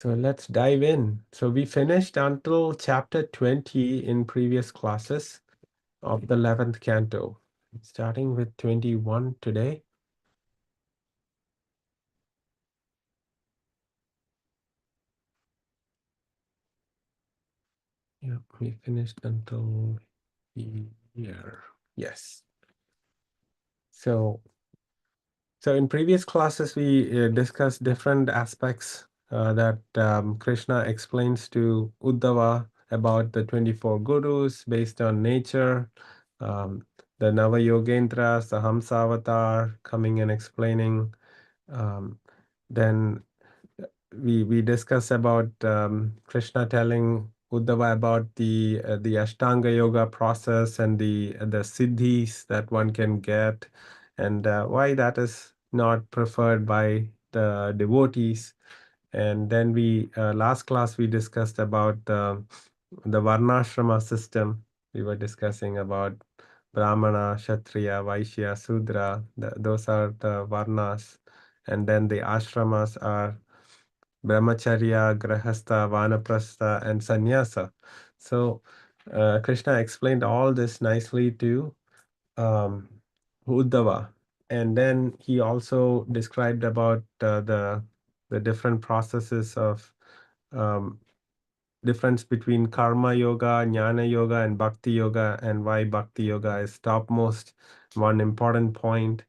So let's dive in. So we finished until chapter 20 in previous classes of the 11th canto, starting with 21 today. Yeah, we finished until here. Yes. So in previous classes, we discussed different aspects that Krishna explains to Uddhava about the 24 gurus based on nature, um, the Nava Yogendras, the Hamsavatar coming and explaining. Um, then we discussed about Krishna telling Uddhava about the Ashtanga yoga process and the siddhis that one can get, and why that is not preferred by the devotees. And then we last class we discussed about the Varnashrama system. We were discussing about Brahmana, Kshatriya, Vaishya, Sudra. Those are the Varnas, and then the ashramas are Brahmacharya, Grahastha, Vanaprastha, and Sannyasa. So Krishna explained all this nicely to um, Uddhava, and then he also described about the different processes of um, difference between karma yoga, jnana yoga, and bhakti yoga, and why bhakti yoga is topmost. One important point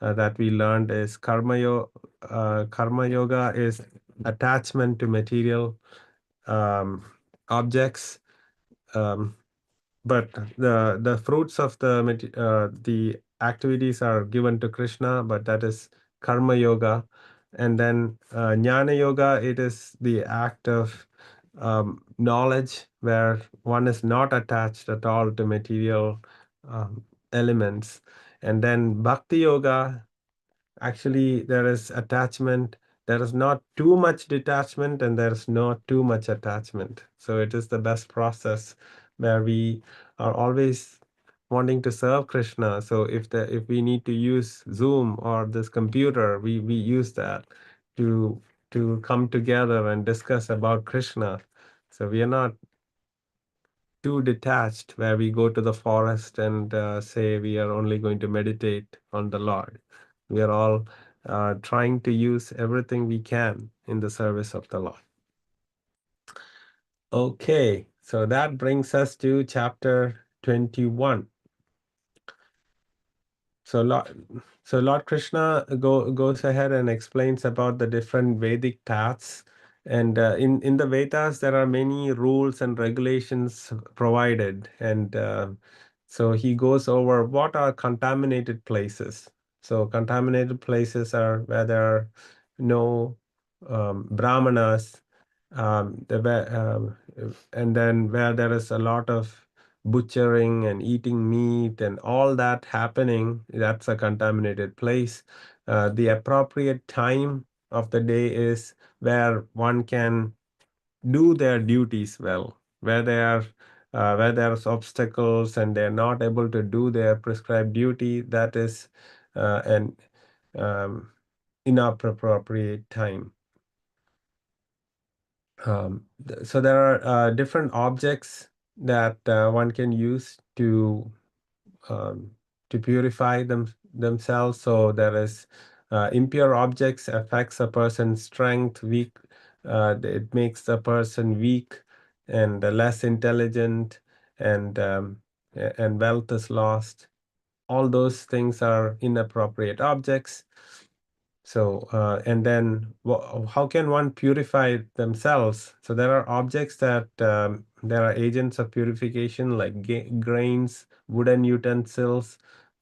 that we learned is karma yoga is attachment to material um, objects, um, but the fruits of the activities are given to Krishna, but that is karma yoga. And then jnana yoga, it is the act of knowledge where one is not attached at all to material elements. And then bhakti yoga, actually there is attachment. There is not too much detachment and there's not too much attachment. So it is the best process where we are always wanting to serve Krishna. So if we need to use Zoom or this computer, we use that to come together and discuss about Krishna. So we are not too detached where we go to the forest and say we are only going to meditate on the Lord. We are all trying to use everything we can in the service of the Lord. Okay, so that brings us to chapter 21. So Lord Krishna goes ahead and explains about the different Vedic paths. And in the Vedas, there are many rules and regulations provided. And so he goes over what are contaminated places. So contaminated places are where there are no Brahmanas, and then where there is a lot of butchering and eating meat and all that happening, that's a contaminated place. The appropriate time of the day is where one can do their duties well, where there's obstacles and they're not able to do their prescribed duty, that is an inappropriate time. So there are different objects that one can use um, to purify themselves. So there is impure objects affects a person's strength, weak. It makes the person weak and less intelligent, and wealth is lost. All those things are inappropriate objects. So, and then how can one purify themselves? So there are objects that there are agents of purification like grains, wooden utensils,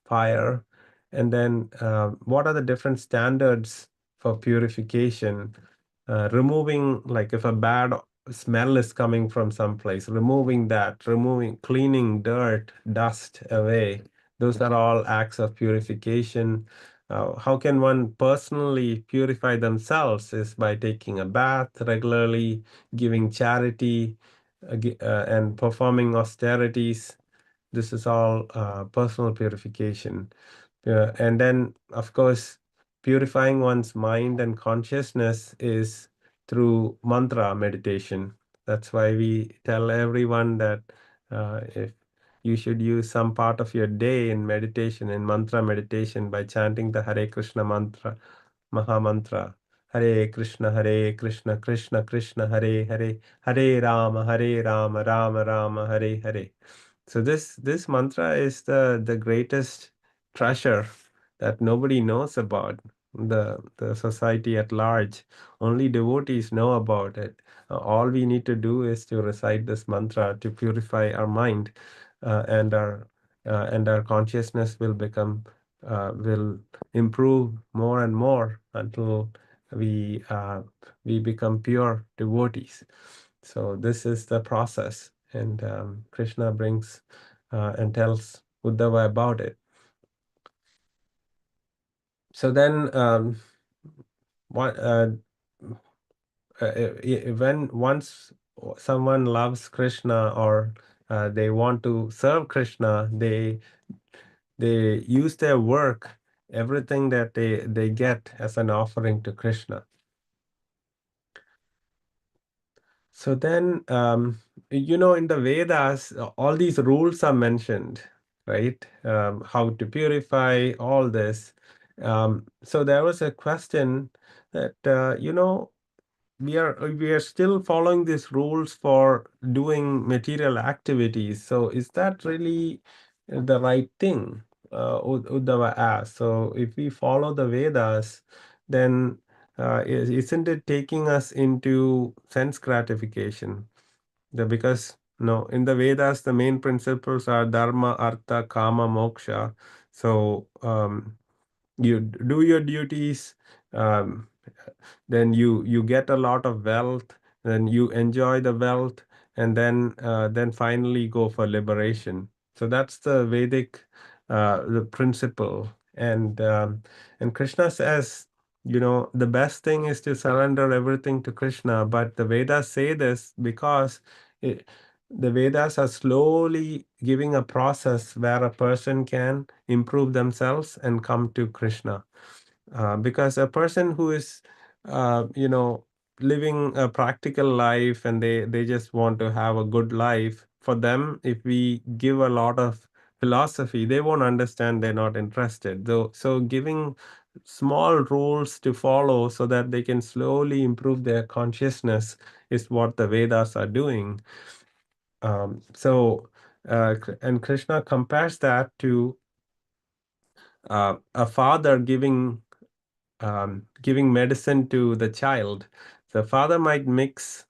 fire. And then what are the different standards for purification? Removing, like if a bad smell is coming from someplace, cleaning dirt, dust away. Those are all acts of purification. How can one personally purify themselves is by taking a bath regularly, giving charity, and performing austerities. This is all personal purification. And then, of course, purifying one's mind and consciousness is through mantra meditation. That's why we tell everyone that if you should use some part of your day in meditation, in mantra meditation, by chanting the Hare Krishna mantra, Maha Mantra. Hare Krishna, Krishna Krishna, Hare Hare, Hare Rama, Rama Rama, Hare Hare. So this mantra is the greatest treasure that nobody knows about. The society at large, only devotees know about it. All we need to do is to recite this mantra to purify our mind, and our consciousness will improve more and more until we become pure devotees. So this is the process, and Krishna brings and tells Uddhava about it. So then, what when once someone loves Krishna, or they want to serve Krishna, they use their work, everything that they get, as an offering to Krishna. So then, in the Vedas, all these rules are mentioned, right? How to purify all this. So there was a question that, we are still following these rules for doing material activities. So is that really the right thing? Uddhava asked. So if we follow the Vedas, then isn't it taking us into sense gratification? Because no, in the Vedas, the main principles are dharma, artha, kama, moksha. So you do your duties, um, then you get a lot of wealth, then you enjoy the wealth, and then finally go for liberation. So that's the Vedic the principle. And Krishna says, the best thing is to surrender everything to Krishna. But the Vedas say this because the Vedas are slowly giving a process where a person can improve themselves and come to Krishna. Because a person who is, living a practical life, and they just want to have a good life, for them, if we give a lot of philosophy, they won't understand, they're not interested. So giving small rules to follow so that they can slowly improve their consciousness is what the Vedas are doing. And Krishna compares that to a father giving medicine to the child. The father might mix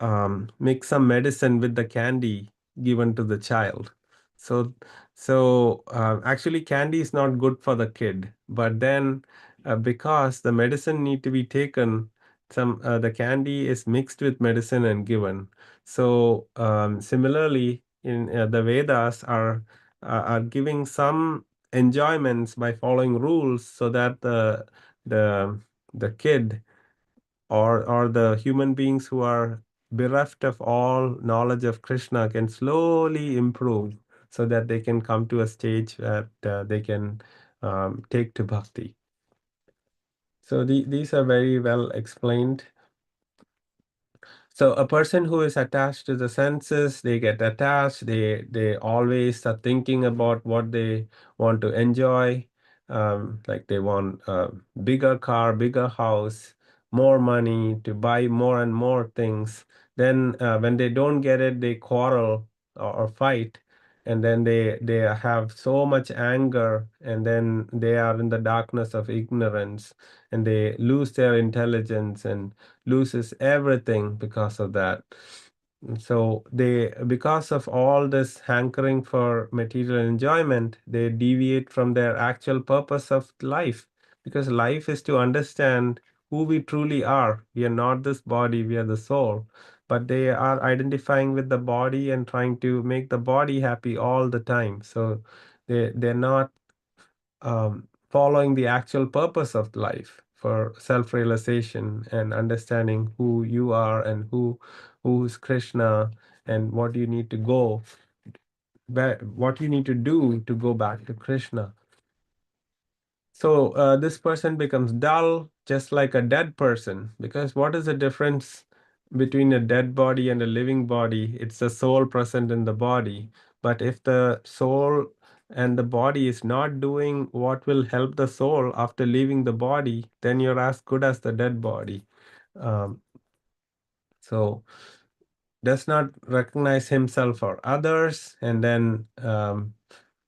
some medicine with the candy given to the child. So actually, candy is not good for the kid. But then, because the medicine need to be taken, the candy is mixed with medicine and given. So similarly, in the Vedas are giving some enjoyments by following rules, so that the the kid, or the human beings who are bereft of all knowledge of Krishna, can slowly improve, so that they can come to a stage that they can take to bhakti. So these are very well explained. So a person who is attached to the senses, they get attached. They always are thinking about what they want to enjoy. Like they want a bigger car, bigger house, more money to buy more and more things. Then when they don't get it, they quarrel, or fight, and then they have so much anger, and then they are in the darkness of ignorance, and they lose their intelligence and loses everything because of that. So because of all this hankering for material enjoyment, they deviate from their actual purpose of life. Because life is to understand who we truly are. We are not this body, we are the soul. But they are identifying with the body and trying to make the body happy all the time. So they're not following the actual purpose of life, for self-realization and understanding who you are, and who's Krishna, and what you need to do to go back to Krishna. So this person becomes dull, just like a dead person. Because what is the difference between a dead body and a living body? It's the soul present in the body. But if the soul and the body is not doing what will help the soul after leaving the body, then you're as good as the dead body. Um, so does not recognize himself or others, and then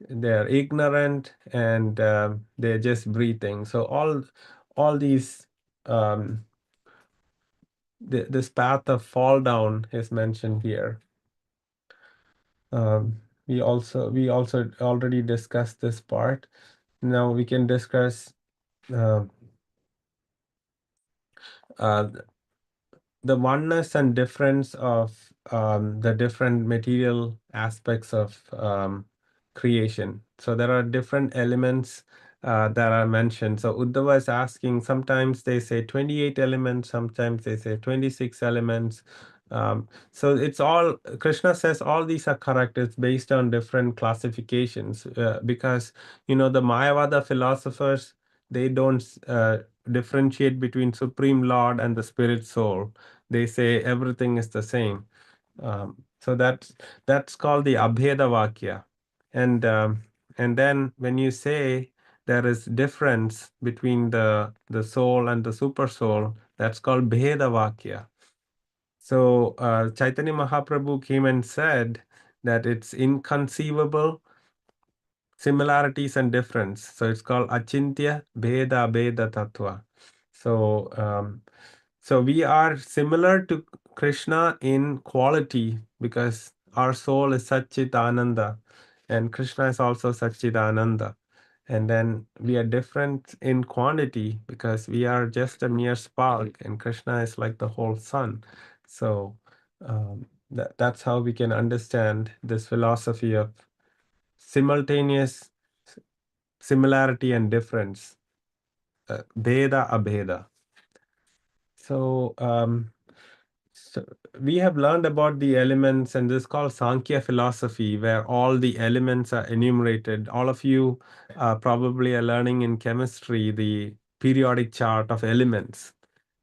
they're ignorant, and they're just breathing. So all these this path of fall down is mentioned here. We also already discussed this part. Now we can discuss uh, uh, the oneness and difference of the different material aspects of creation. So there are different elements that are mentioned. So Uddhava is asking, sometimes they say 28 elements, sometimes they say 26 elements. So it's all, Krishna says all these are correct. It's based on different classifications because, the Mayavada philosophers, they don't differentiate between Supreme Lord and the Spirit Soul. They say everything is the same. So that's called the Abheda Vakya. And then when you say there is difference between the soul and the super soul, that's called Bheda Vakya. So Chaitanya Mahaprabhu came and said that it's inconceivable similarities and difference. So it's called Achintya Bheda Bheda Tattva. So so we are similar to Krishna in quality because our soul is Satchit Ananda and Krishna is also Satchit Ananda. And then we are different in quantity because we are just a mere spark and Krishna is like the whole sun. So that's how we can understand this philosophy of simultaneous similarity and difference, Bheda Abheda. So, so we have learned about the elements, and this is called Sankhya philosophy, where all the elements are enumerated. All of you probably are learning in chemistry the periodic chart of elements.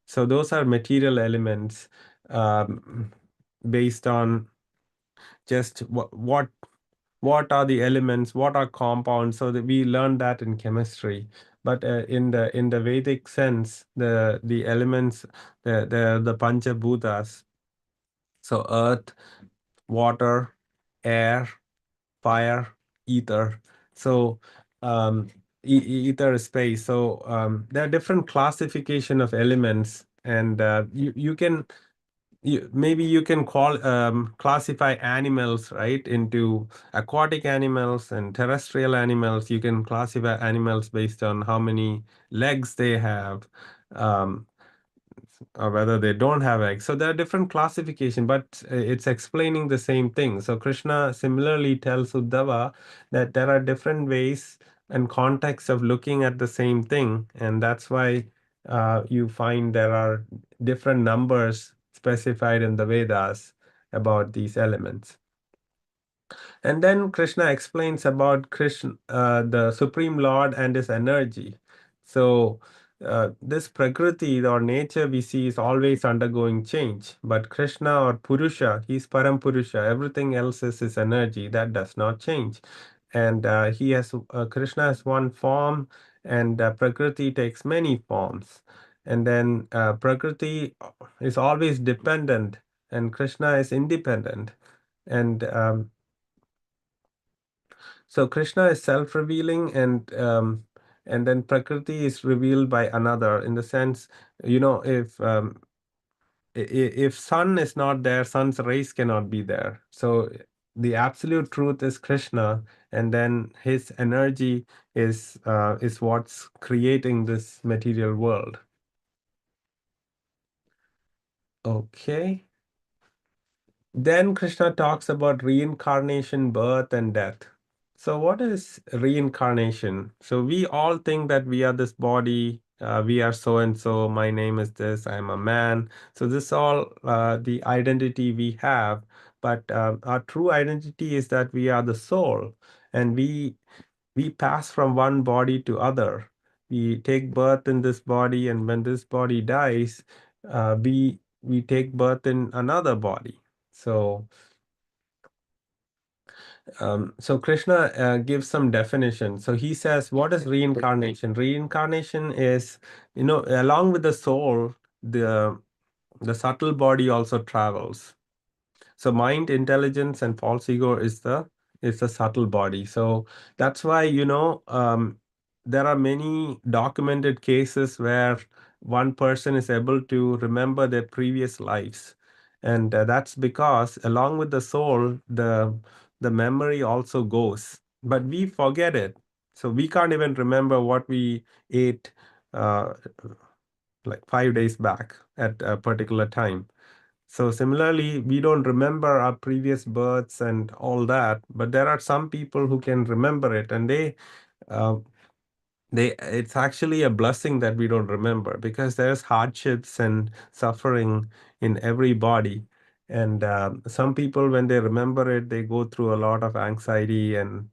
So those are material elements based on just what are the elements, what are compounds. So that we learned that in chemistry. But in the Vedic sense, the elements, the Panchabhutas, so earth, water, air, fire, ether. So ether is space. So there are different classification of elements, and maybe you can classify animals, right, into aquatic animals and terrestrial animals. You can classify animals based on how many legs they have. Um, or whether they don't have eggs. So there are different classification, but it's explaining the same thing. So Krishna similarly tells Uddhava that there are different ways and contexts of looking at the same thing, and that's why you find there are different numbers specified in the Vedas about these elements. And then Krishna explains about the Supreme Lord and his energy. So, this Prakriti or nature we see is always undergoing change. But Krishna or Purusha, he's Param Purusha. Everything else is his energy that does not change. And Krishna has one form, and Prakriti takes many forms. And then Prakriti is always dependent, and Krishna is independent. And so Krishna is self-revealing, and then Prakriti is revealed by another. In the sense, if sun is not there, sun's rays cannot be there. So the absolute truth is Krishna, and then his energy is what's creating this material world. Okay. Then Krishna talks about reincarnation, birth, and death. So, what is reincarnation? So, we all think that we are this body, we are so and so, my name is this, I'm a man. So, this all the identity we have. But our true identity is that we are the soul, and we pass from one body to other. we take birth in this body, and when this body dies, we take birth in another body. So so Krishna gives some definition. So he says, what is reincarnation? Reincarnation is, along with the soul, the subtle body also travels. So mind, intelligence, and false ego is the subtle body. So that's why, there are many documented cases where one person is able to remember their previous lives. And that's because along with the soul, the memory also goes. But we forget it. So we can't even remember what we ate uh, like 5 days back at a particular time. So similarly, we don't remember our previous births and all that, but there are some people who can remember it, and uh, it's actually a blessing that we don't remember, because there's hardships and suffering in every body. And some people, when they remember it, they go through a lot of anxiety and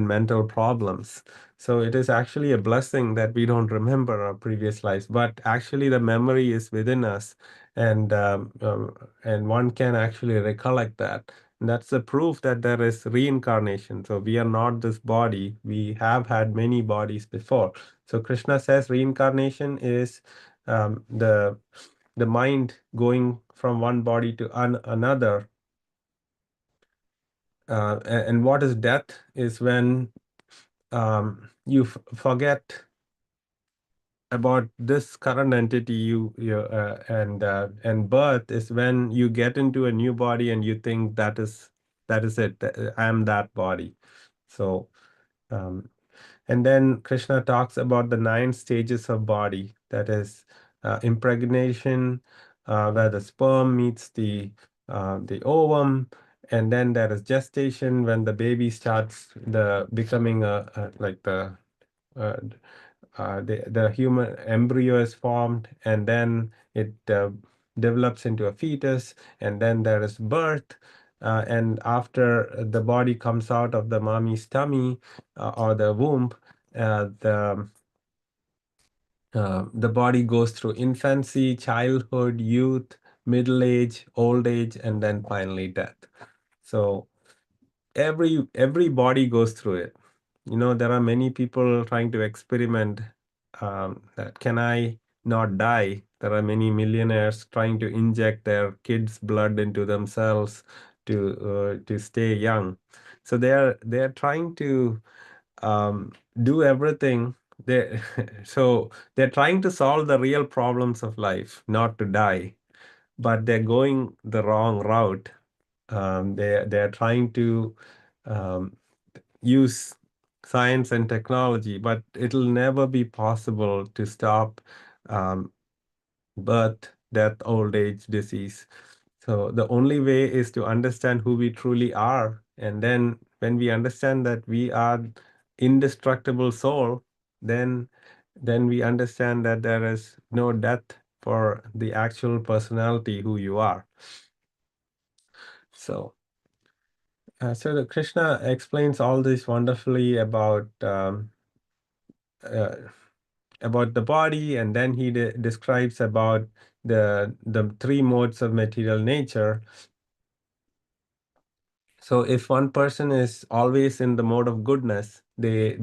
mental problems. So it is actually a blessing that we don't remember our previous lives, but actually the memory is within us, and one can actually recollect that. And that's the proof that there is reincarnation. So we are not this body. We have had many bodies before. So Krishna says reincarnation is the mind going from one body to another. And what is death is when you forget about this current entity, and birth is when you get into a new body and you think that is it, I am that body. So um, and then Krishna talks about the 9 stages of body, that is impregnation, where the sperm meets the ovum, and then there is gestation, when the baby starts the becoming like uh, the human embryo is formed, and then it develops into a fetus, and then there is birth. And after the body comes out of the mommy's tummy or the womb, the body goes through infancy, childhood, youth, middle age, old age, and then finally death. So every body goes through it. There are many people trying to experiment, that can I not die? There are many millionaires trying to inject their kids' blood into themselves to stay young. So they are trying to do everything. They so they're trying to solve the real problems of life, not to die, but they're going the wrong route. They're trying to um, use science and technology, but it'll never be possible to stop um, birth, death, old age, disease. So the only way is to understand who we truly are. And then when we understand that we are indestructible soul, then we understand that there is no death for the actual personality who you are. So so the Krishna explains all this wonderfully uh, about the body, and then he describes about the 3 modes of material nature. So if one person is always in the mode of goodness, they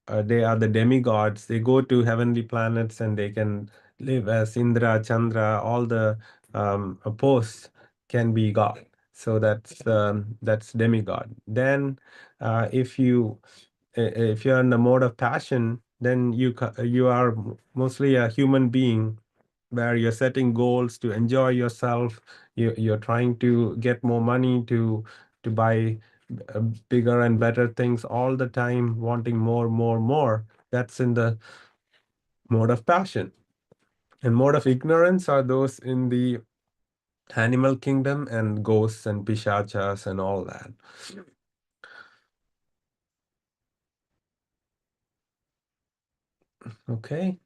are the demigods. They go to heavenly planets and they can live as Indra, Chandra. All the posts can be God. So that's demigod. Then if you're in the mode of passion, then you are mostly a human being, where you're setting goals to enjoy yourself. You're trying to get more money to buy bigger and better things all the time, wanting more, more, more. That's in the mode of passion. And mode of ignorance are those in the animal kingdom, and ghosts and pishachas and all that. Okay.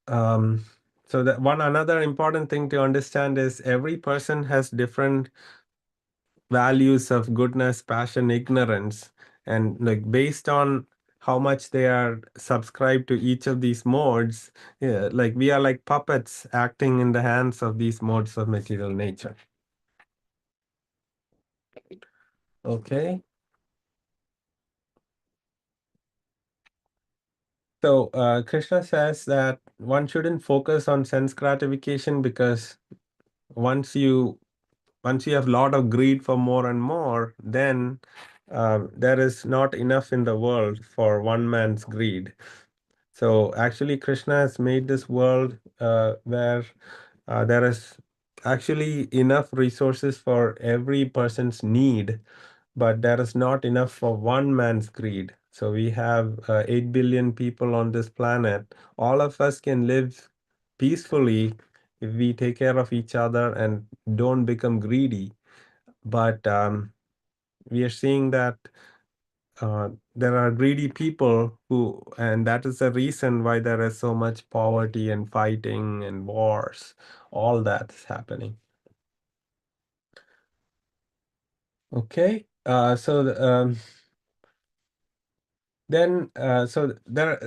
Um, so that one another important thing to understand is every person has different values of goodness, passion, ignorance, and like based on how much they are subscribed to each of these modes. Yeah, like we are like puppets acting in the hands of these modes of material nature. Okay. So Krishna says that one shouldn't focus on sense gratification because once you once you have a lot of greed for more and more, then there is not enough in the world for one man's greed. So actually, Krishna has made this world where there is actually enough resources for every person's need, but there is not enough for one man's greed. So we have 8 billion people on this planet. All of us can live peacefully if we take care of each other and don't become greedy. But we are seeing that there are greedy people who, and that is the reason why there is so much poverty and fighting and wars. All that is happening. Okay. So there,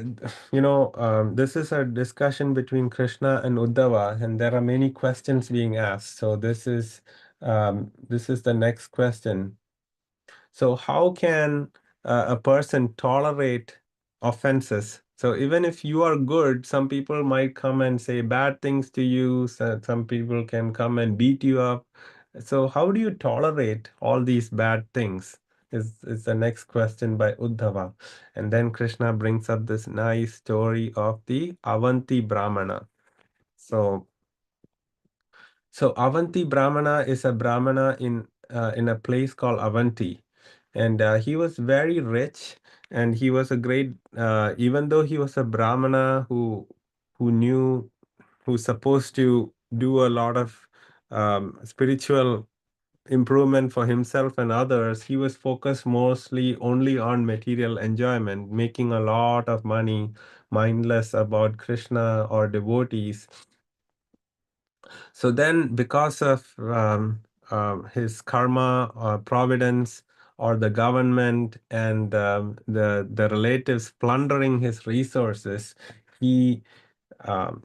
this is a discussion between Krishna and Uddhava, and there are many questions being asked. So this is the next question. So how can a person tolerate offenses? So even if you are good, some people might come and say bad things to you. So some people can come and beat you up. So how do you tolerate all these bad things? Is the next question by Uddhava. And then Krishna brings up this nice story of the Avanti Brahmana. So so Avanti Brahmana is a Brahmana in a place called Avanti, and he was very rich, and he was a great. Even though he was a Brahmana who knew who's supposed to do a lot of spiritual improvement for himself and others, he was focused mostly only on material enjoyment, making a lot of money, mindless about Krishna or devotees. So then, because of his karma or providence or the government and the relatives plundering his resources, he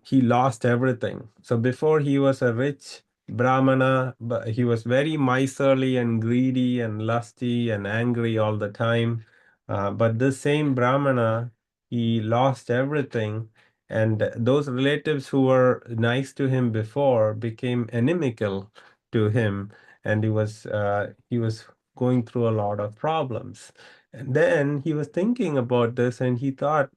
he lost everything. So before he was a rich Brahmana, but he was very miserly and greedy and lusty and angry all the time. But this same Brahmana, he lost everything. And those relatives who were nice to him before became inimical to him, and he was going through a lot of problems. And then he was thinking about this, and he thought,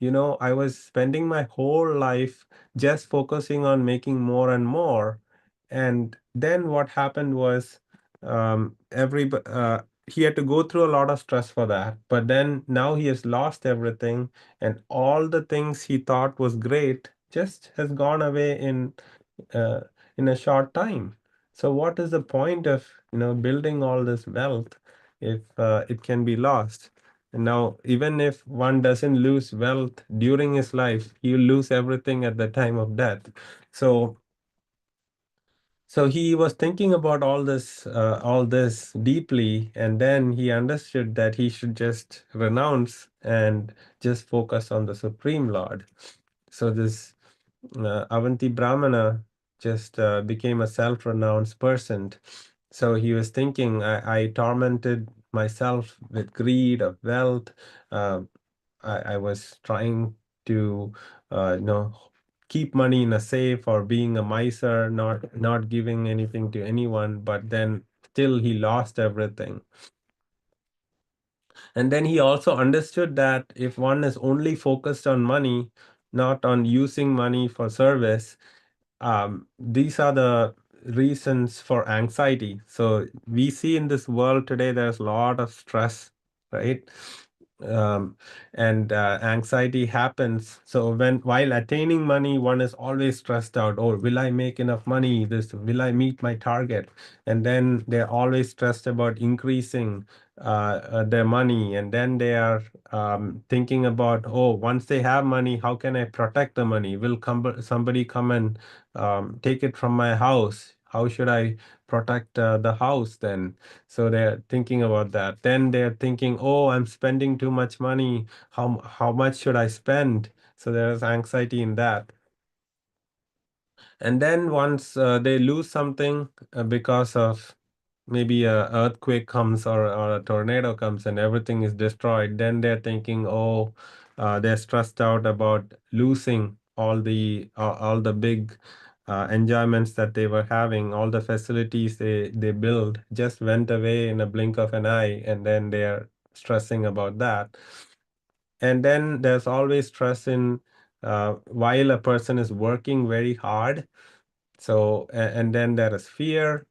I was spending my whole life just focusing on making more and more. And then what happened was he had to go through a lot of stress for that. But then now he has lost everything, and all the things he thought was great just has gone away uh, in a short time. So what is the point of building all this wealth if it can be lost? And now, even if one doesn't lose wealth during his life, he'll lose everything at the time of death. So, so he was thinking about all this deeply, and then he understood that he should just renounce and just focus on the Supreme Lord. So this Avanti Brahmana just became a self-renounced person. So he was thinking, I tormented myself with greed of wealth. Uh, I was trying to, keep money in a safe or being a miser, not giving anything to anyone. But then still he lost everything. And then he also understood that if one is only focused on money, not on using money for service, these are the reasons for anxiety. So we see in this world today there's a lot of stress, right? um, and anxiety happens. So when while attaining money, one is always stressed out. Oh, will I make enough money? This will I meet my target? And then they're always stressed about increasing their money, and then they are thinking about, oh, once they have money, how can I protect the money? Will somebody come and take it from my house? how should I protect the house then? So they're thinking about that. Then they're thinking, oh, I'm spending too much money. How much should I spend? So there's anxiety in that. And then once they lose something because of maybe a earthquake comes or a tornado comes and everything is destroyed, then they're thinking, oh, they're stressed out about losing all the big enjoyments that they were having, all the facilities they built just went away in a blink of an eye, and then they're stressing about that. And then there's always stress in while a person is working very hard. So, and then there is fear,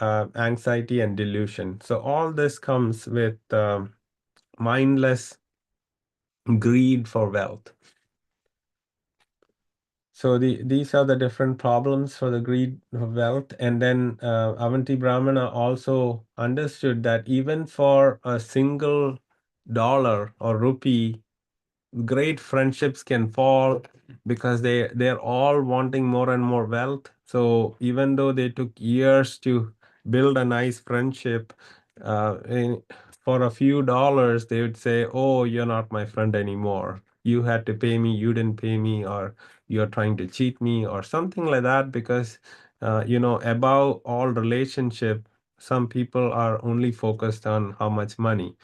anxiety, and delusion. So, all this comes with mindless greed for wealth. So, these are the different problems for the greed of wealth. And then Avanti Brahmana also understood that even for a single dollar or rupee, great friendships can fall because they're all wanting more and more wealth. So even though they took years to build a nice friendship, for a few dollars they would say, oh, you're not my friend anymore, you had to pay me, you didn't pay me, or you're trying to cheat me or something like that. Because above all relationship, some people are only focused on how much money,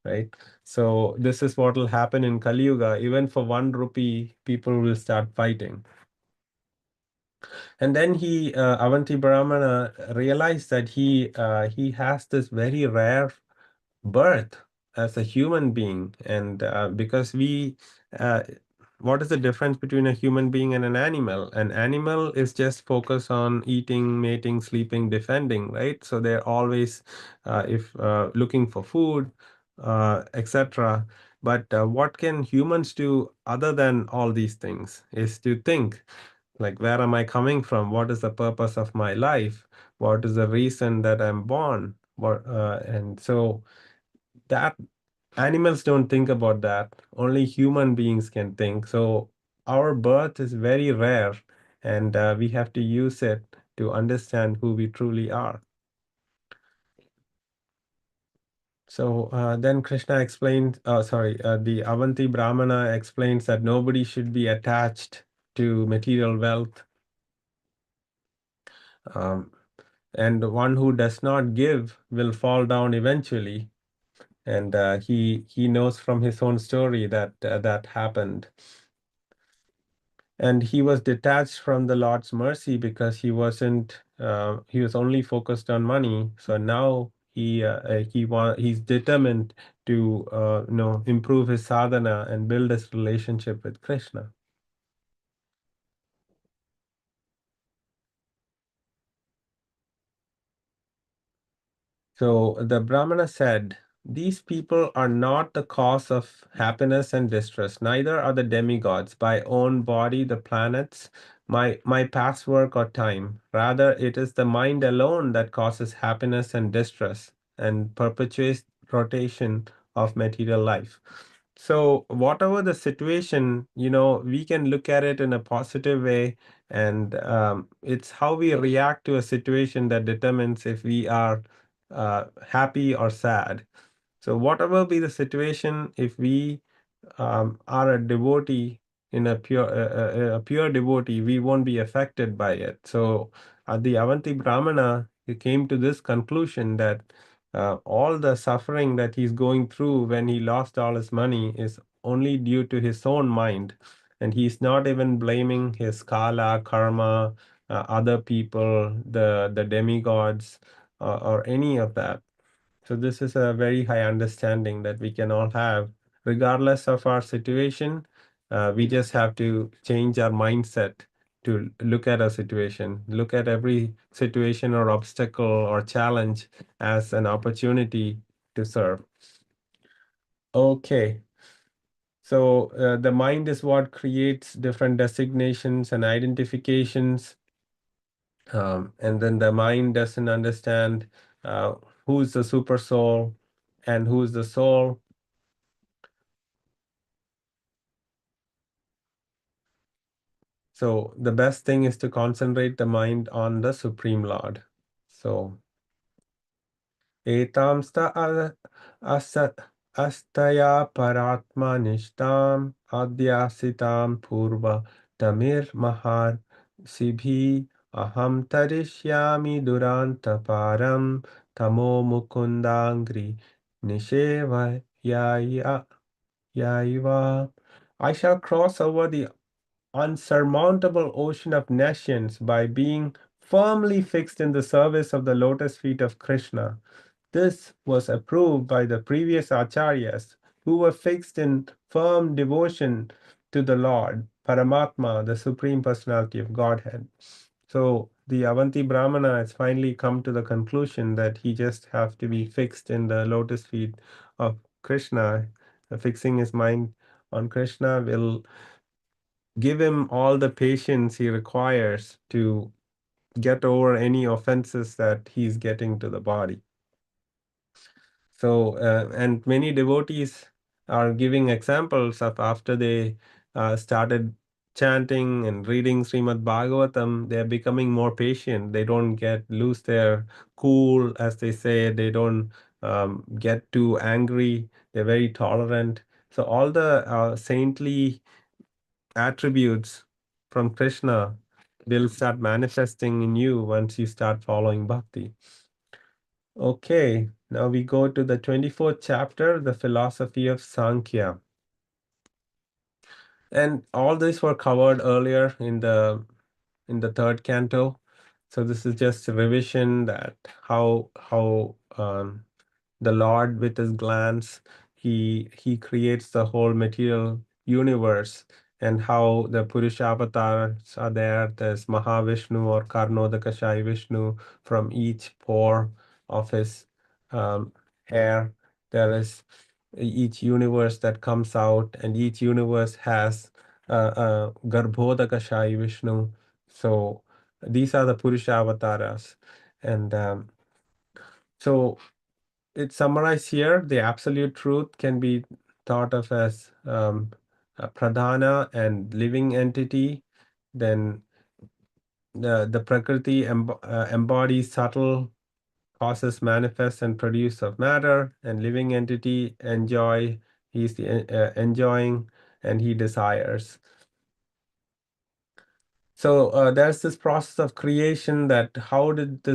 right? So this is what will happen in Kali Yuga. Even for 1 rupee, people will start fighting. And then Avanti Brahmana realized that he has this very rare birth as a human being. And because uh, what is the difference between a human being and an animal? An animal is just focused on eating, mating, sleeping, defending, right? So they're always if looking for food, etc. But what can humans do other than all these things is to think, like, where am I coming from? What is the purpose of my life? What is the reason that I'm born? And so that animals don't think about that. Only human beings can think. So our birth is very rare, and we have to use it to understand who we truly are. So then Krishna explained, the Avanti Brahmana explains that nobody should be attached to material wealth. Um, and one who does not give will fall down eventually. And he knows from his own story that that happened. And he was detached from the Lord's mercy because he was only focused on money. So now he's determined to improve his sadhana and build his relationship with Krishna. So the Brahmana said, these people are not the cause of happiness and distress, neither are the demigods, by own body, the planets, my past work or time. Rather, it is the mind alone that causes happiness and distress and perpetuates rotation of material life. So whatever the situation, we can look at it in a positive way, and it's how we react to a situation that determines if we are happy or sad. So whatever be the situation, if we are a devotee in a pure devotee, we won't be affected by it. So the Avanti Brahmana, he came to this conclusion that all the suffering that he's going through when he lost all his money is only due to his own mind, and he's not even blaming his kala, karma, other people, the demigods, or any of that. So this is a very high understanding that we can all have, regardless of our situation. We just have to change our mindset to look at a situation, look at every situation or obstacle or challenge as an opportunity to serve. Okay. So the mind is what creates different designations and identifications. And then the mind doesn't understand uh, who's the super soul and who's the soul. So the best thing is to concentrate the mind on the Supreme Lord. So etam sta astaya paratma nishtam adhyasitam purva tamir mahar sibhi aham tarishyami duranta param tamo mukundangri nisheva yaiva. I shall cross over the unsurmountable ocean of nations by being firmly fixed in the service of the lotus feet of Krishna. This was approved by the previous acharyas who were fixed in firm devotion to the Lord, Paramatma, the Supreme Personality of Godhead. So the Avanti Brahmana has finally come to the conclusion that he just have to be fixed in the lotus feet of Krishna. Fixing his mind on Krishna will give him all the patience he requires to get over any offenses that he's getting to the body. So, and many devotees are giving examples of after they started chanting and reading Srimad Bhagavatam, they're becoming more patient. They don't lose their cool, as they say. They don't get too angry. They're very tolerant. So all the saintly attributes from Krishna will start manifesting in you once you start following bhakti. Okay, now we go to the 24th chapter, the philosophy of Sankhya. And all these were covered earlier in the third canto. So this is just a revision that how the Lord with his glance, he creates the whole material universe, and how the Purusha avatars are there. There's Mahavishnu or Karnodakashayi Vishnu from each pore of his um, hair. There is each universe that comes out, and each universe has Garbhodakashayi Vishnu. So these are the Purusha avatars. And so it's summarized here. The absolute truth can be thought of as a pradhana and living entity. Then the prakriti embodies subtle causes manifest and produce of matter, and living entity enjoy. He's the enjoying, and he desires. So there's this process of creation, that how did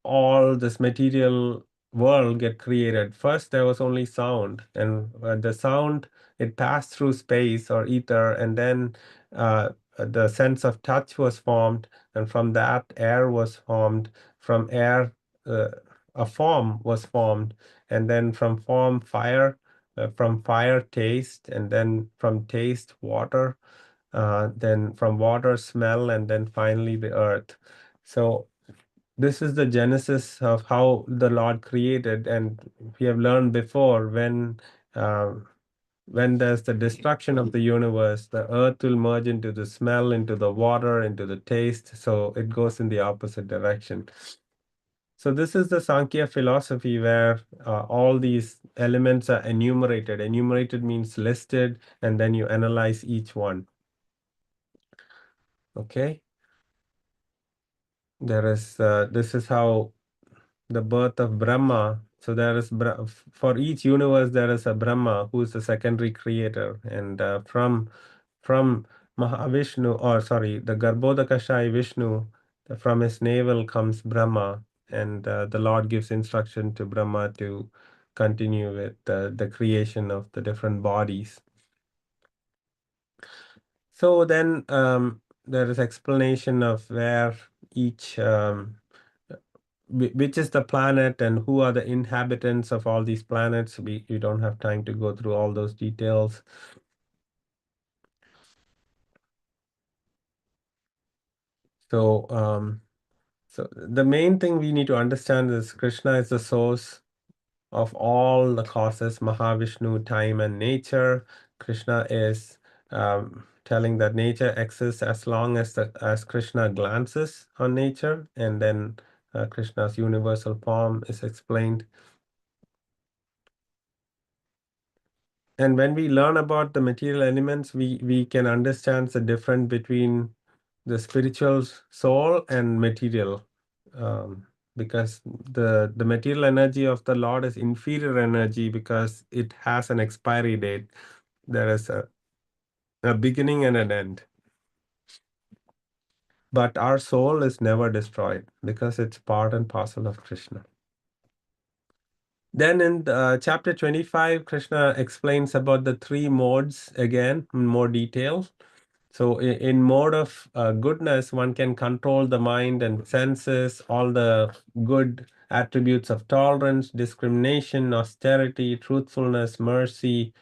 all this material world get created? First, there was only sound, and the sound, it passed through space or ether, and then the sense of touch was formed, and from that air was formed. From air, uh, a form was formed, and then from form fire, from fire taste, and then from taste water, then from water, smell, and then finally the earth. So this is the genesis of how the Lord created, and we have learned before uh, when there's the destruction of the universe, the earth will merge into the smell, into the water, into the taste. So it goes in the opposite direction. So this is the Sankhya philosophy, where all these elements are enumerated. Enumerated means listed, and then you analyze each one. Okay. This is how the birth of Brahma. So there is for each universe there is a Brahma who is the secondary creator, and from Mahavishnu, or sorry, the Garbhodakashayi Vishnu, from his navel comes Brahma, and the Lord gives instruction to Brahma to continue with the creation of the different bodies. So then there is explanation of where each which is the planet and who are the inhabitants of all these planets. We don't have time to go through all those details. So so the main thing we need to understand is Krishna is the source of all the causes, Mahavishnu, time, and nature. Krishna is telling that nature exists as long as Krishna glances on nature, and then Krishna's universal form is explained. And when we learn about the material elements, we can understand the difference between the spiritual soul and material, because the material energy of the Lord is inferior energy because it has an expiry date. There is a beginning and an end. But our soul is never destroyed because it's part and parcel of Krishna. Then in chapter 25, Krishna explains about the 3 modes again in more detail. So in mode of goodness, one can control the mind and senses, all the good attributes of tolerance, discrimination, austerity, truthfulness, mercy,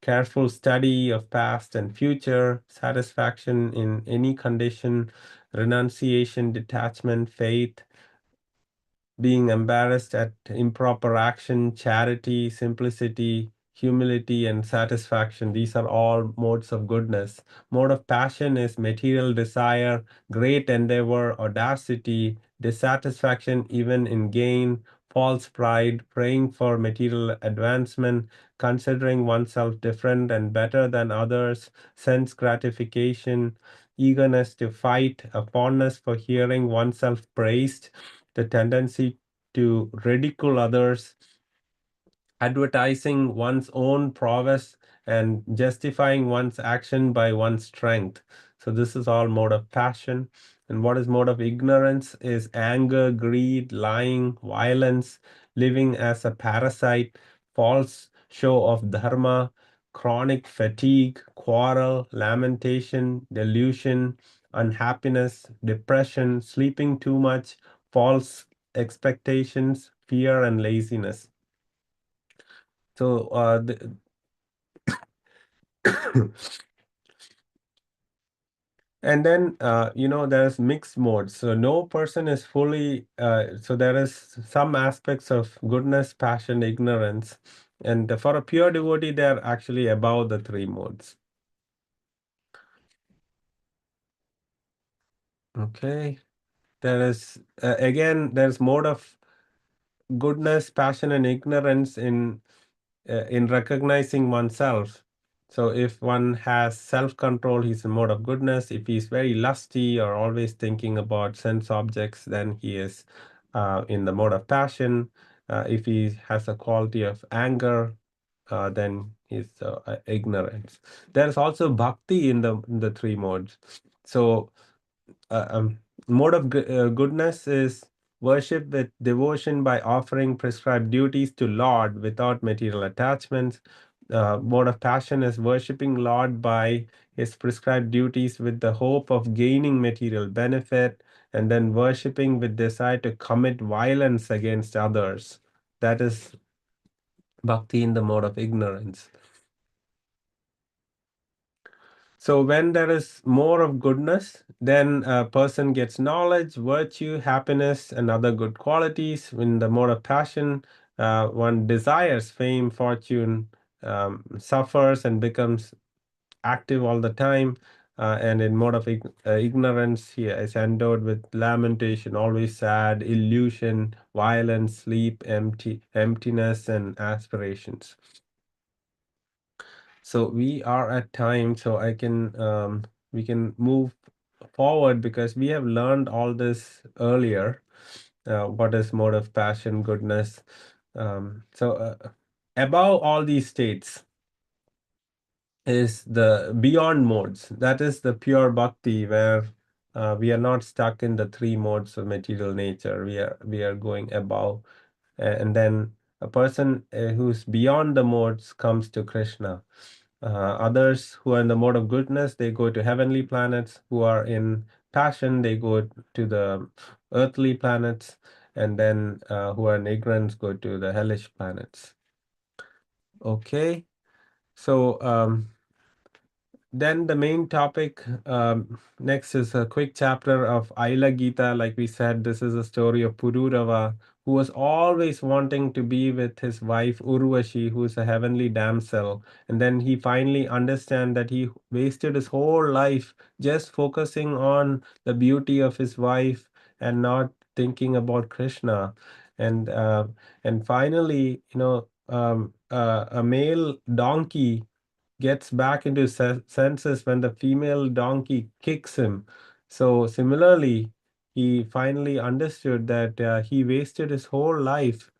careful study of past and future, satisfaction in any condition, renunciation, detachment, faith, being embarrassed at improper action, charity, simplicity, humility, and satisfaction. These are all modes of goodness. Mode of passion is material desire, great endeavor, audacity, dissatisfaction even in gain, false pride, praying for material advancement, considering oneself different and better than others, sense gratification, eagerness to fight, a fondness for hearing oneself praised, the tendency to ridicule others, advertising one's own prowess, and justifying one's action by one's strength. So this is all mode of passion. And what is mode of ignorance is anger, greed, lying, violence, living as a parasite, false show of dharma, chronic fatigue, quarrel, lamentation, delusion, unhappiness, depression, sleeping too much, false expectations, fear, and laziness. So and then there's mixed modes. So no person is fully. So there is some aspects of goodness, passion, ignorance, and for a pure devotee, they're actually above the 3 modes. Okay, there is again there's mode of goodness, passion, and ignorance in recognizing oneself. So if one has self-control, he's in mode of goodness. If he's very lusty or always thinking about sense objects, then he is in the mode of passion. If he has a quality of anger, then he's ignorance. There's also bhakti in the 3 modes. So mode of goodness is worship with devotion by offering prescribed duties to Lord without material attachments. Mode of passion is worshiping Lord by his prescribed duties with the hope of gaining material benefit, and then worshiping with desire to commit violence against others. That is bhakti in the mode of ignorance. So when there is more of goodness, then a person gets knowledge, virtue, happiness, and other good qualities. In the mode of passion, one desires fame, fortune, suffers and becomes active all the time. And in mode of ignorance, he is endowed with lamentation, always sad, illusion, violence, sleep, emptiness, and aspirations. So we are at time, so we can move forward because we have learned all this earlier. What is mode of passion, goodness? Above all these states is the beyond modes. That is the pure bhakti where we are not stuck in the 3 modes of material nature. We are going above, and then a person who's beyond the modes comes to Krishna. Others who are in the mode of goodness, they go to heavenly planets. Who are in passion, they go to the earthly planets. And then who are in ignorance go to the hellish planets. Okay, so then the main topic next is a quick chapter of AilaGita. Like we said, this is a story of Pururava, who was always wanting to be with his wife Urvashi, who is a heavenly damsel. And then he finally understands that he wasted his whole life just focusing on the beauty of his wife and not thinking about Krishna. And finally, a male donkey gets back into senses when the female donkey kicks him. So similarly, he finally understood that he wasted his whole life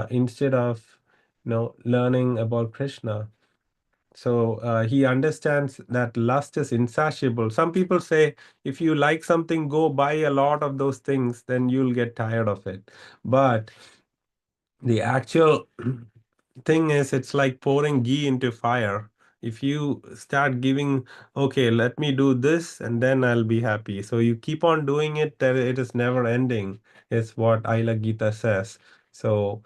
instead of learning about Krishna. So he understands that lust is insatiable. Some people say if you like something, go buy a lot of those things, then you'll get tired of it. But the actual thing is, it's like pouring ghee into fire. If you start giving, okay, let me do this and then I'll be happy. So you keep on doing it, that it is never ending, is what AilaGita says. So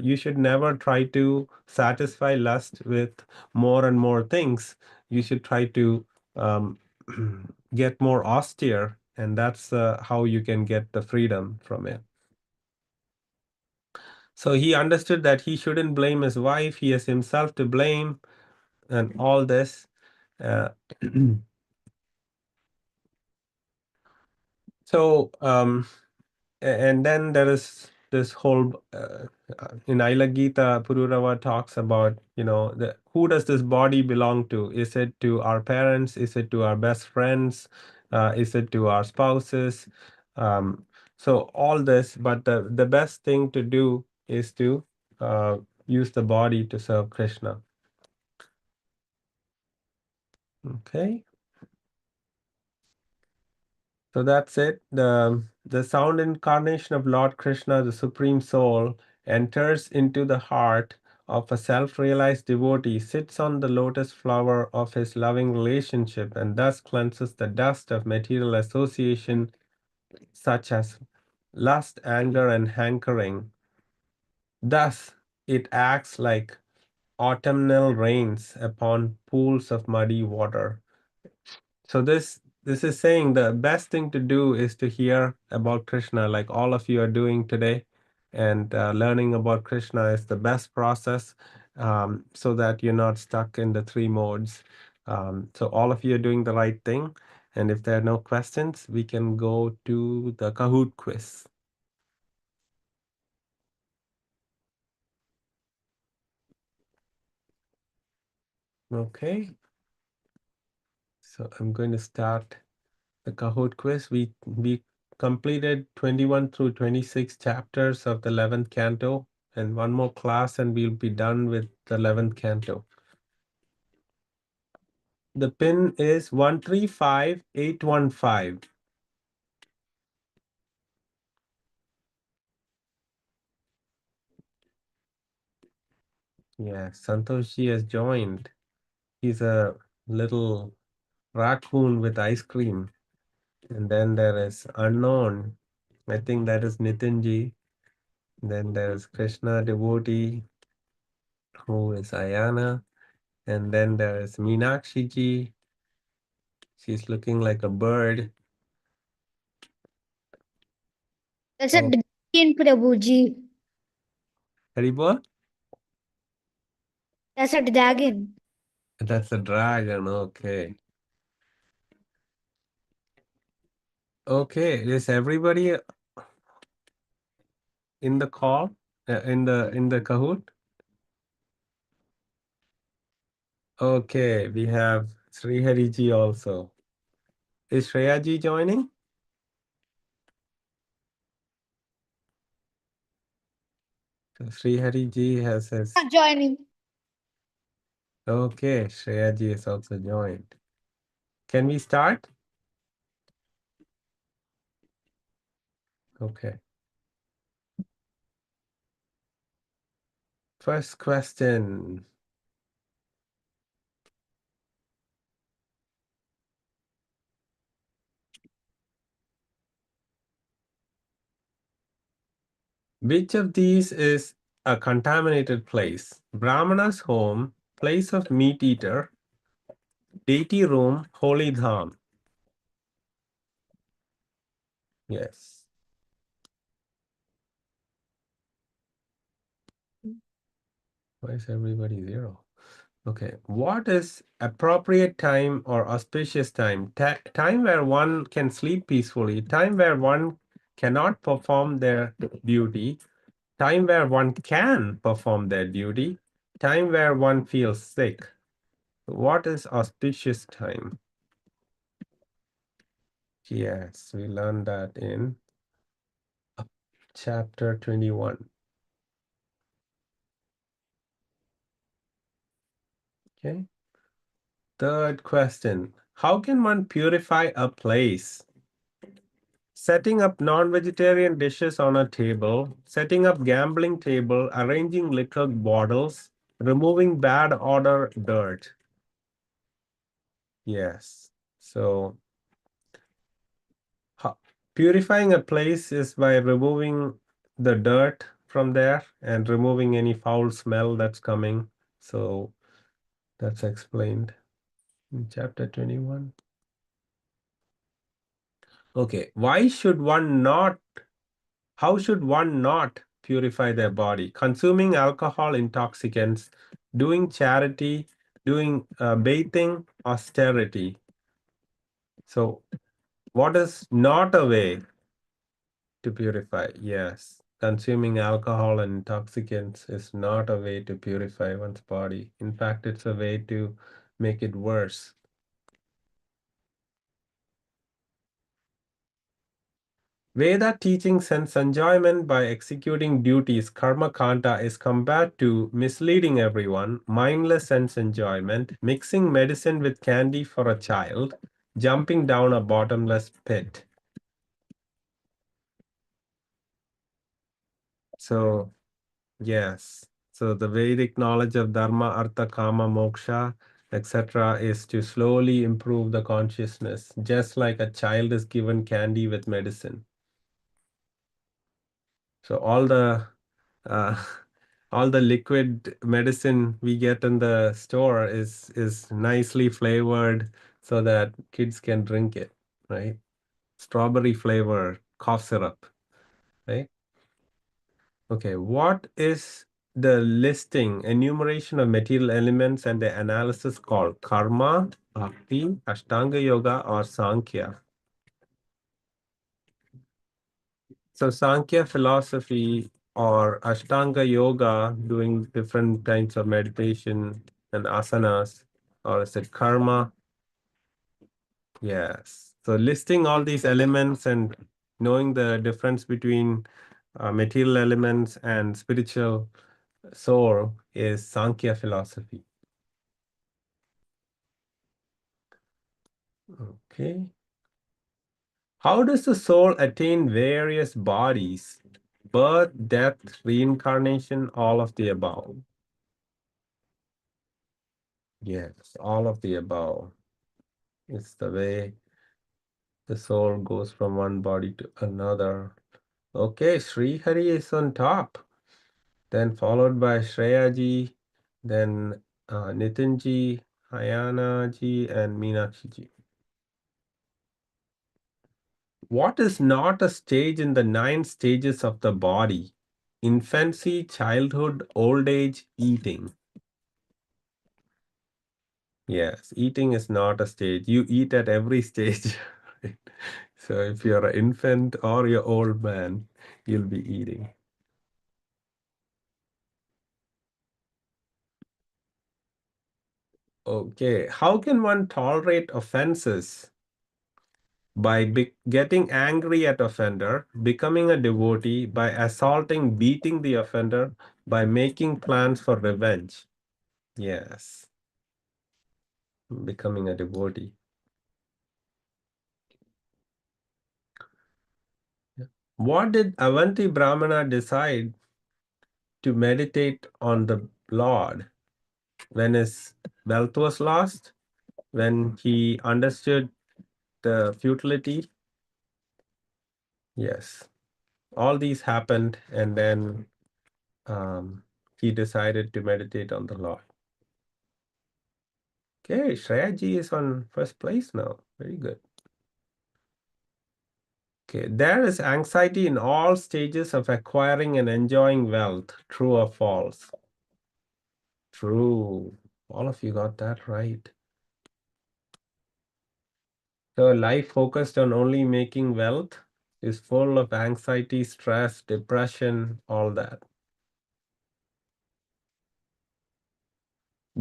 you should never try to satisfy lust with more and more things. You should try to um, get more austere, and that's how you can get the freedom from it. So he understood that he shouldn't blame his wife, he has himself to blame, and all this. Uh, so, and then there is this whole, in AilaGita, Pururava talks about, who does this body belong to? Is it to our parents? Is it to our best friends? Is it to our spouses? Um, so all this, but the best thing to do is to uh, use the body to serve Krishna. Okay, so that's it. The sound incarnation of Lord Krishna, the Supreme Soul, enters into the heart of a self-realized devotee, sits on the lotus flower of his loving relationship, and thus cleanses the dust of material association, such as lust, anger, and hankering. Thus, it acts like autumnal rains upon pools of muddy water. So this is saying the best thing to do is to hear about Krishna, like all of you are doing today, and learning about Krishna is the best process, so that you're not stuck in the 3 modes. So all of you are doing the right thing, and if there are no questions, we can go to the Kahoot quiz. Okay, so I'm going to start the Kahoot quiz. We completed 21 through 26 chapters of the 11th canto, and one more class and we'll be done with the 11th canto. The pin is 135815. Yeah, Santoshi has joined. He's a little raccoon with ice cream. And then there is unknown. I think that is Nitinji. Then there is Krishna devotee, who is Ayana. And then there is Meenakshi ji. She's looking like a bird. That's a Oh, dragon, Prabhuji. Haribol? That's a dragon. That's a dragon. Okay. Okay. Is everybody in the call? In the Kahoot? Okay. We have Srihari ji also. Is Shreya ji joining? So Srihari ji has his. Not joining. Okay. Shreya ji is also joined. Can we start? Okay. First question. Which of these is a contaminated place? Brahmana's home, place of meat eater, deity room, holy dham. Yes. Why is everybody zero? Okay. What is appropriate time or auspicious time? Time where one can sleep peacefully, time where one cannot perform their duty, time where one can perform their duty, time where one feels sick. What is auspicious time? Yes, we learned that in chapter 21. Okay. Third question. How can one purify a place? Setting up non-vegetarian dishes on a table, setting up gambling table, arranging liquor bottles, removing bad odor dirt. Yes. So purifying a place is by removing the dirt from there and removing any foul smell that's coming. So that's explained in chapter 21. Okay. How should one not purify their body? Consuming alcohol intoxicants, doing charity, doing bathing, austerity. So, what is not a way to purify? Yes, consuming alcohol and intoxicants is not a way to purify one's body. In fact, it's a way to make it worse. Veda teaching sense enjoyment by executing duties, karma kanta, is compared to misleading everyone, mindless sense enjoyment, mixing medicine with candy for a child, jumping down a bottomless pit. So, yes. So the Vedic knowledge of Dharma, Artha, Kama, Moksha, etc., is to slowly improve the consciousness, just like a child is given candy with medicine. So uh, all the liquid medicine we get in the store is nicely flavored so that kids can drink it, right? Strawberry flavor cough syrup, right? Okay, what is the listing, enumeration of material elements and the analysis called? Karma, Bhakti, Ashtanga Yoga, or Sankhya? So Sankhya philosophy or Ashtanga Yoga, doing different kinds of meditation and asanas, or is it karma? Yes. So listing all these elements and knowing the difference between material elements and spiritual soul is Sankhya philosophy. Okay. How does the soul attain various bodies? Birth, death, reincarnation, all of the above. Yes, all of the above. It's the way the soul goes from one body to another. Okay, Sri Hari is on top. Then followed by Shreya ji, then Nitin ji, Hayana ji, and Meenakshi ji. What is not a stage in the 9 stages of the body? Infancy, childhood, old age, eating. Yes, eating is not a stage. You eat at every stage. Right? So if you're an infant or you're old man, you'll be eating. Okay, how can one tolerate offenses? By getting angry at offender, becoming a devotee, by assaulting, beating the offender, by making plans for revenge. Yes, becoming a devotee. What did Avanti Brahmana decide to meditate on the Lord when his wealth was lost, when he understood the futility? Yes, all these happened, and then he decided to meditate on the Lord. Okay, Shreya ji is on first place now. Very good. Okay, there is anxiety in all stages of acquiring and enjoying wealth. True or false? True. All of you got that right. So life focused on only making wealth is full of anxiety, stress, depression, all that.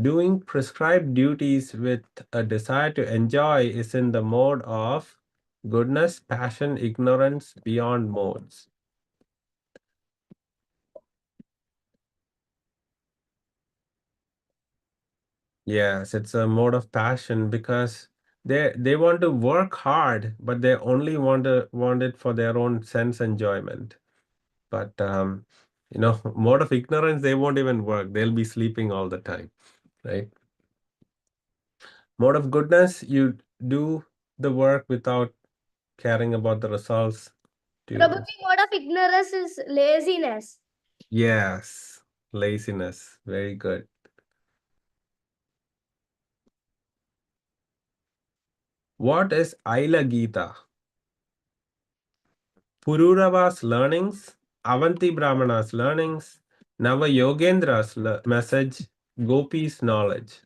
Doing prescribed duties with a desire to enjoy is in the mode of goodness, passion, ignorance, beyond modes. Yes, it's a mode of passion because they want to work hard, but they only want it for their own sense enjoyment. But mode of ignorance, they won't even work. They'll be sleeping all the time, right? Mode of goodness, you do the work without caring about the results. To Prabhuji, mode of ignorance is laziness. yes, laziness. Very good. What is AilaGita? Pururava's learnings, Avanti Brahmana's learnings, Nava Yogendra's message, Gopi's knowledge.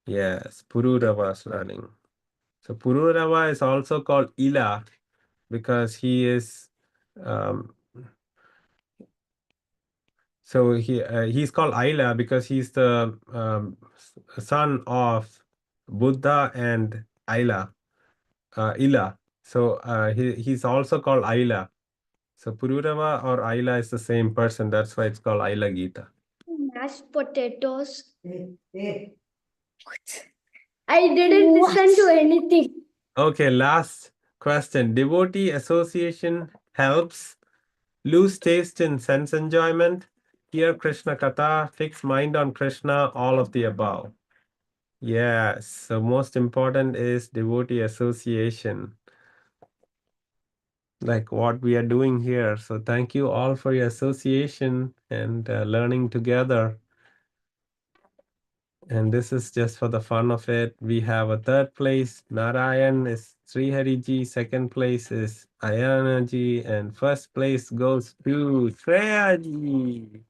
Yes, Pururava's learning. So Pururava is also called Ila because he is um, he's called Aila because he's the son of Buddha and Ila. So he's also called Aila. So Pururava or Aila is the same person. That's why it's called AilaGita. Mashed potatoes. I didn't listen to anything. Okay, last question. Devotee association helps lose taste in sense enjoyment, hear Krishna Katha, fix mind on Krishna, all of the above. Yes, so most important is devotee association, like what we are doing here. So thank you all for your association and learning together. And this is just for the fun of it. We have a third place. Narayan is Srihariji. Second place is Ayanaji. And first place goes to Shreyaji.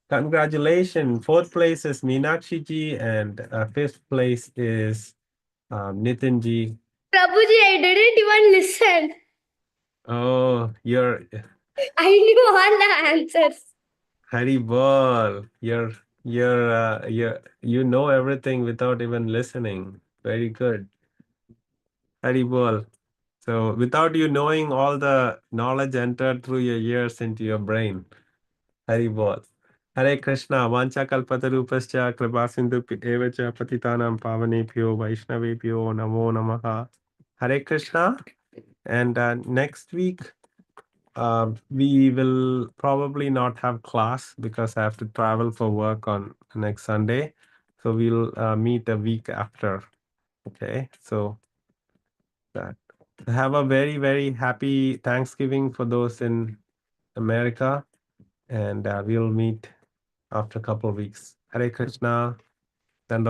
Congratulations. Fourth place is Meenakshi ji. And fifth place is Nitin ji. Prabhuji, I didn't even listen. Oh, I knew all the answers. Hari Bol. You know everything without even listening. Very good. Hari Bol. So without you knowing, all the knowledge entered through your ears into your brain. Hari Bol. Hare Krishna, Vancha Kalpatarupascha, Kripasindu Evacha Patitanam Pavanebhyo Vaishnavebhyo Namo Namaha. Hare Krishna. And next week, we will probably not have class because I have to travel for work on next Sunday. So we'll meet a week after. Okay. So that. Have a very, very happy Thanksgiving for those in America. And we'll meet after a couple of weeks. Hare Krishna.